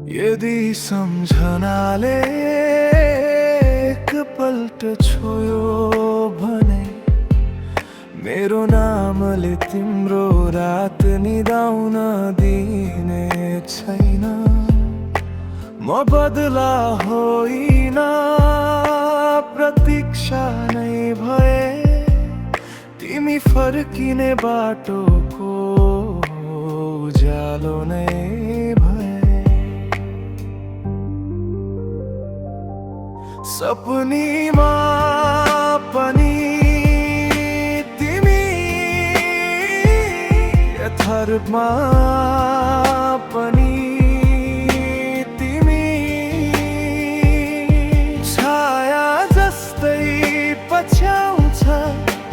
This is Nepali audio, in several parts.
यदि सम्झनाले एकपल्ट छोयो भने मेरो नामले तिम्रो रात निदाउन दिने छैन। म बदला होइन, प्रतीक्षा नै भए, तिमी फर्किने बाटोको उज्यालो नै भए। सपनीमा पनि तिमी, यथार्थमा पनि तिमी, छाया जस्तै पछ्याउँछ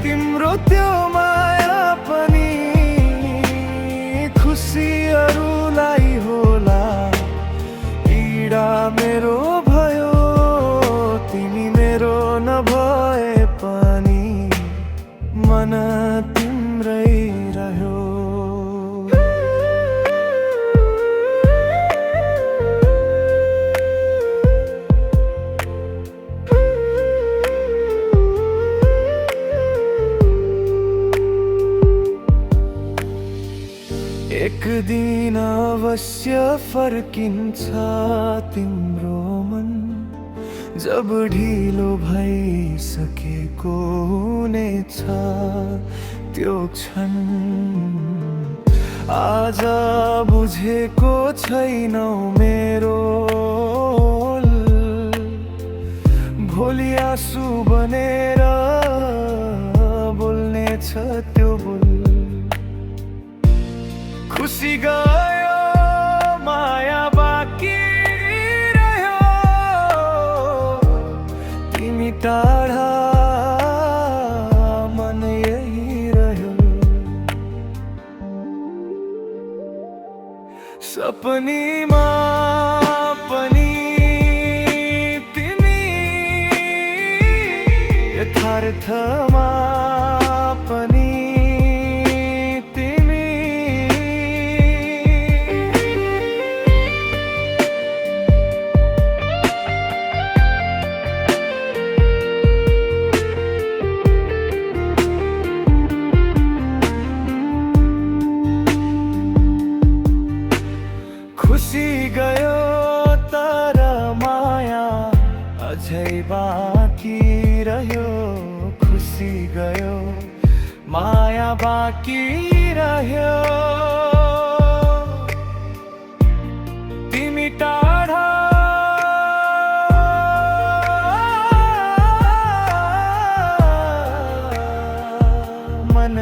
तिम्रो त्यो माया पनि। खुसीहरूलाई होला पीडा मेरो भयो, तिमी मेरो नभए पनि मन तिम्रै रह्यो। एक दिन अवश्य फर्किन्छ तिम्रो मन, जब ढिलो भइसकेको हुनेछ त्यो क्षण। आज बुझेको छैनौ मेरो, भोलि आँसु बनेर बोल्नेछ त्यो बोल। खुसी गयो, माया बाँकी रह्यो, तिमी टाढा मन यही रह्यो। सपनीमा पनि तिमी, यथार्थमा पनि खुसी गयो, तर माया अझै बाँकी रह्यो। खुसी गयो, माया बाँकी रह्यो, तिमी टाढा मन